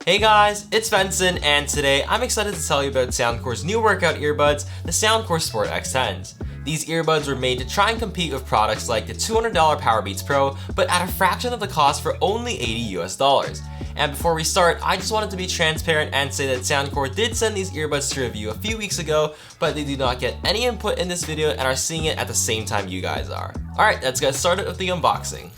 Hey guys, it's Benson, and today I'm excited to tell you about Soundcore's new workout earbuds, the Soundcore Sport X10s. These earbuds were made to try and compete with products like the $200 Powerbeats Pro, but at a fraction of the cost for only $80 US. And before we start, I just wanted to be transparent and say that Soundcore did send these earbuds to review a few weeks ago, but they do not get any input in this video and are seeing it at the same time you guys are. Alright, let's get started with the unboxing.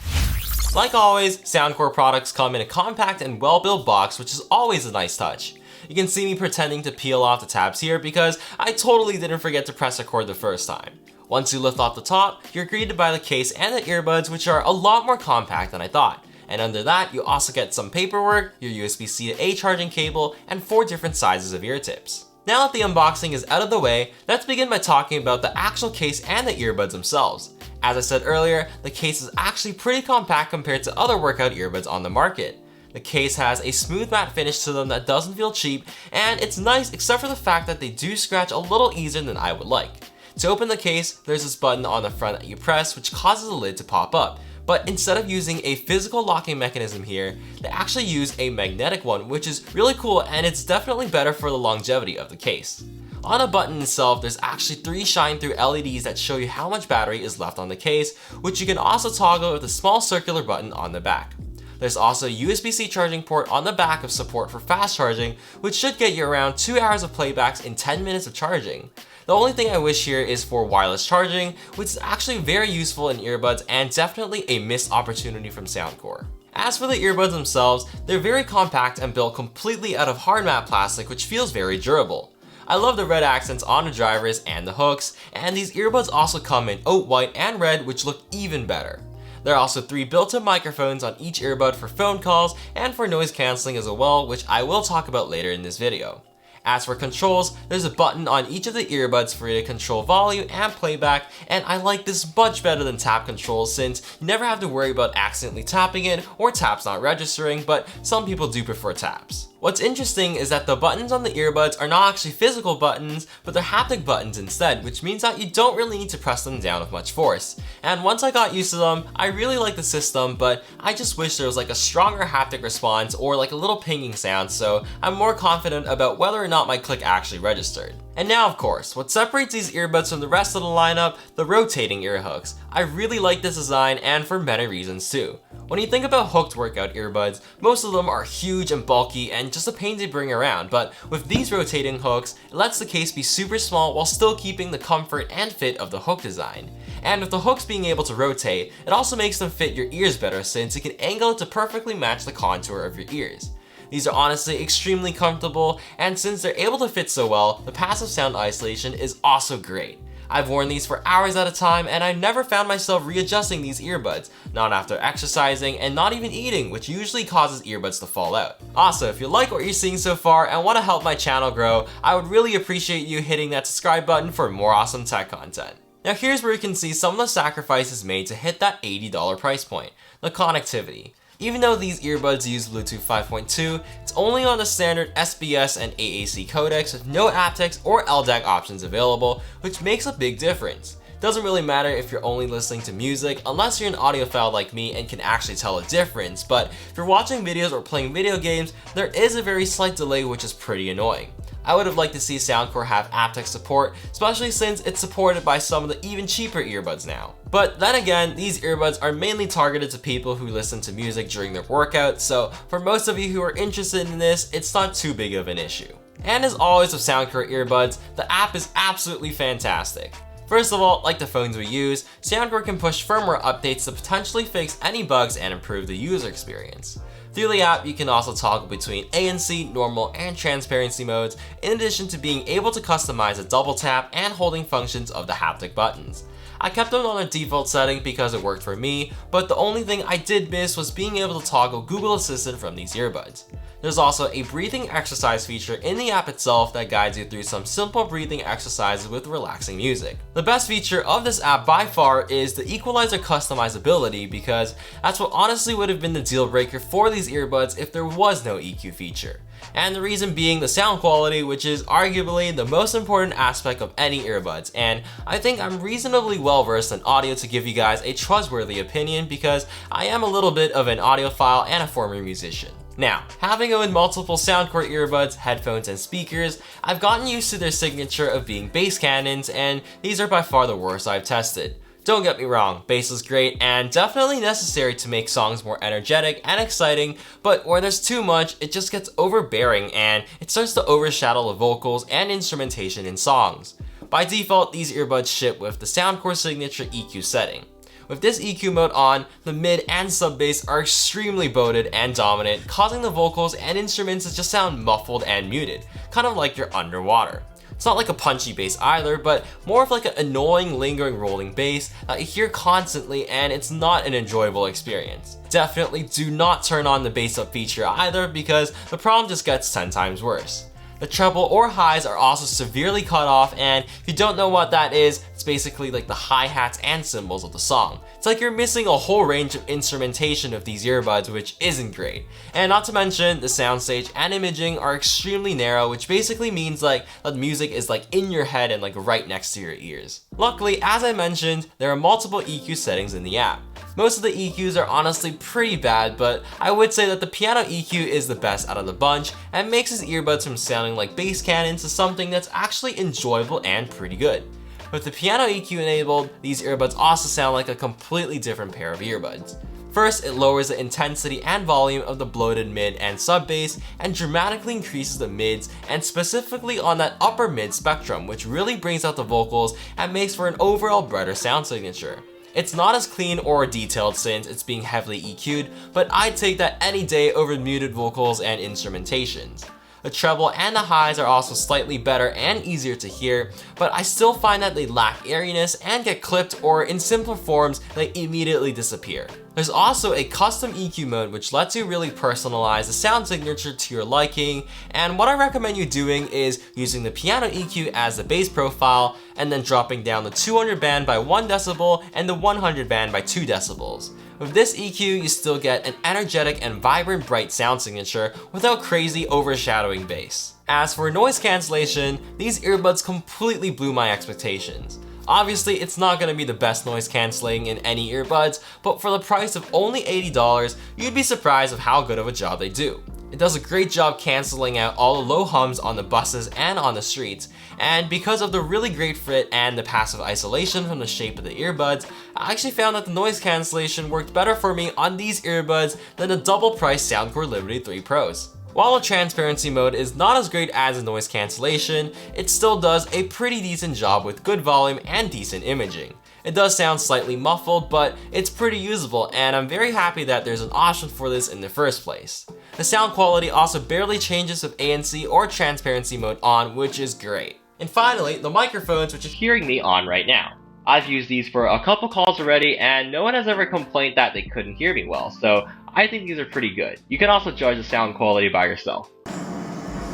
Like always, Soundcore products come in a compact and well-built box, which is always a nice touch. You can see me pretending to peel off the tabs here because I totally didn't forget to press record the first time. Once you lift off the top, you're greeted by the case and the earbuds, which are a lot more compact than I thought. And under that, you also get some paperwork, your USB-C to A charging cable, and 4 different sizes of ear tips. Now that the unboxing is out of the way, let's begin by talking about the actual case and the earbuds themselves. As I said earlier, the case is actually pretty compact compared to other workout earbuds on the market. The case has a smooth matte finish to them that doesn't feel cheap, and it's nice except for the fact that they do scratch a little easier than I would like. To open the case, there's this button on the front that you press, which causes the lid to pop up. But instead of using a physical locking mechanism here, they actually use a magnetic one, which is really cool, and it's definitely better for the longevity of the case. On the button itself, there's actually 3 shine-through LEDs that show you how much battery is left on the case, which you can also toggle with a small circular button on the back. There's also a USB-C charging port on the back of support for fast charging, which should get you around 2 hours of playbacks in 10 minutes of charging. The only thing I wish here is for wireless charging, which is actually very useful in earbuds and definitely a missed opportunity from Soundcore. As for the earbuds themselves, they're very compact and built completely out of hard matte plastic, which feels very durable. I love the red accents on the drivers and the hooks, and these earbuds also come in oat white and red, which look even better. There are also 3 built-in microphones on each earbud for phone calls and for noise cancelling as well, which I will talk about later in this video. As for controls, there's a button on each of the earbuds for you to control volume and playback, and I like this much better than tap controls since you never have to worry about accidentally tapping it or taps not registering, but some people do prefer taps. What's interesting is that the buttons on the earbuds are not actually physical buttons, but they're haptic buttons instead, which means that you don't really need to press them down with much force. And once I got used to them, I really like the system, but I just wish there was like a stronger haptic response or like a little pinging sound, so I'm more confident about whether or not my click actually registered. And now, of course, what separates these earbuds from the rest of the lineup, the rotating ear hooks. I really like this design and for many reasons too. When you think about hooked workout earbuds, most of them are huge and bulky and just a pain to bring around, but with these rotating hooks, it lets the case be super small while still keeping the comfort and fit of the hook design. And with the hooks being able to rotate, it also makes them fit your ears better since you can angle it to perfectly match the contour of your ears. These are honestly extremely comfortable, and since they're able to fit so well, the passive sound isolation is also great. I've worn these for hours at a time, and I've never found myself readjusting these earbuds, not after exercising and not even eating, which usually causes earbuds to fall out. Also, if you like what you're seeing so far and want to help my channel grow, I would really appreciate you hitting that subscribe button for more awesome tech content. Now here's where you can see some of the sacrifices made to hit that $80 price point, the connectivity. Even though these earbuds use Bluetooth 5.2, it's only on the standard SBS and AAC codecs with no aptX or LDAC options available, which makes a big difference. Doesn't really matter if you're only listening to music unless you're an audiophile like me and can actually tell a difference, but if you're watching videos or playing video games, there is a very slight delay, which is pretty annoying. I would have liked to see Soundcore have aptX support, especially since it's supported by some of the even cheaper earbuds now. But then again, these earbuds are mainly targeted to people who listen to music during their workouts, so for most of you who are interested in this, it's not too big of an issue. And as always with Soundcore earbuds, the app is absolutely fantastic. First of all, like the phones we use, Soundcore can push firmware updates to potentially fix any bugs and improve the user experience. Through the app, you can also toggle between ANC, normal, and transparency modes, in addition to being able to customize the double tap and holding functions of the haptic buttons. I kept them on a default setting because it worked for me, but the only thing I did miss was being able to toggle Google Assistant from these earbuds. There's also a breathing exercise feature in the app itself that guides you through some simple breathing exercises with relaxing music. The best feature of this app by far is the equalizer customizability, because that's what honestly would have been the deal breaker for these earbuds if there was no EQ feature. And the reason being the sound quality, which is arguably the most important aspect of any earbuds, and I think I'm reasonably well versed in audio to give you guys a trustworthy opinion because I am a little bit of an audiophile and a former musician. Now, having owned multiple Soundcore earbuds, headphones, and speakers, I've gotten used to their signature of being bass cannons, and these are by far the worst I've tested. Don't get me wrong, bass is great and definitely necessary to make songs more energetic and exciting, but where there's too much, it just gets overbearing and it starts to overshadow the vocals and instrumentation in songs. By default, these earbuds ship with the Soundcore signature EQ setting. With this EQ mode on, the mid and sub bass are extremely bloated and dominant, causing the vocals and instruments to just sound muffled and muted, kind of like you're underwater. It's not like a punchy bass either, but more of like an annoying, lingering, rolling bass that you hear constantly, and it's not an enjoyable experience. Definitely do not turn on the bass up feature either, because the problem just gets 10 times worse. The treble or highs are also severely cut off, and if you don't know what that is, it's basically like the hi-hats and cymbals of the song. It's like you're missing a whole range of instrumentation of these earbuds, which isn't great. And not to mention, the soundstage and imaging are extremely narrow, which basically means like the music is like in your head and like right next to your ears. Luckily, as I mentioned, there are multiple EQ settings in the app. Most of the EQs are honestly pretty bad, but I would say that the piano EQ is the best out of the bunch and makes his earbuds from sounding like bass cannons to something that's actually enjoyable and pretty good. With the piano EQ enabled, these earbuds also sound like a completely different pair of earbuds. First, it lowers the intensity and volume of the bloated mid and sub bass and dramatically increases the mids, and specifically on that upper mid spectrum, which really brings out the vocals and makes for an overall brighter sound signature. It's not as clean or detailed since it's being heavily EQ'd, but I'd take that any day over muted vocals and instrumentations. The treble and the highs are also slightly better and easier to hear, but I still find that they lack airiness and get clipped, or in simpler forms, they immediately disappear. There's also a custom EQ mode which lets you really personalize the sound signature to your liking, and what I recommend you doing is using the piano EQ as the bass profile and then dropping down the 200 band by 1 decibel and the 100 band by 2 decibels. With this EQ, you still get an energetic and vibrant bright sound signature without crazy overshadowing bass. As for noise cancellation, these earbuds completely blew my expectations. Obviously, it's not going to be the best noise cancelling in any earbuds, but for the price of only $80, you'd be surprised of how good of a job they do. It does a great job cancelling out all the low hums on the buses and on the streets, and because of the really great fit and the passive isolation from the shape of the earbuds, I actually found that the noise cancellation worked better for me on these earbuds than the double-priced Soundcore Liberty 3 Pros. While the transparency mode is not as great as the noise cancellation, it still does a pretty decent job with good volume and decent imaging. It does sound slightly muffled, but it's pretty usable, and I'm very happy that there's an option for this in the first place. The sound quality also barely changes with ANC or transparency mode on, which is great. And finally, the microphones, which is hearing me on right now. I've used these for a couple calls already, and no one has ever complained that they couldn't hear me well, so I think these are pretty good. You can also judge the sound quality by yourself.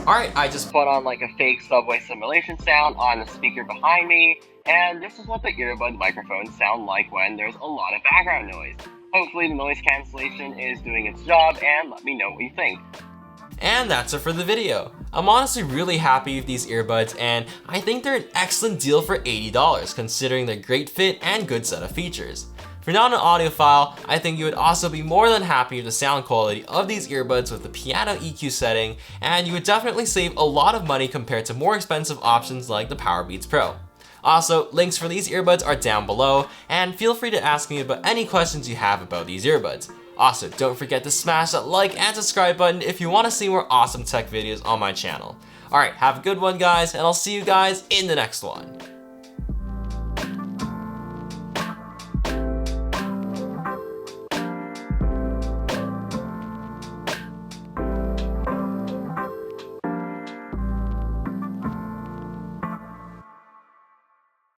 Alright, I just put on like a fake subway simulation sound on the speaker behind me, and this is what the earbud microphones sound like when there's a lot of background noise. Hopefully the noise cancellation is doing its job, and let me know what you think. And that's it for the video. I'm honestly really happy with these earbuds, and I think they're an excellent deal for $80 considering their great fit and good set of features. If you're not an audiophile, I think you would also be more than happy with the sound quality of these earbuds with the piano EQ setting, and you would definitely save a lot of money compared to more expensive options like the Powerbeats Pro. Also, links for these earbuds are down below, and feel free to ask me about any questions you have about these earbuds. Also, don't forget to smash that like and subscribe button if you want to see more awesome tech videos on my channel. Alright, have a good one guys, and I'll see you guys in the next one.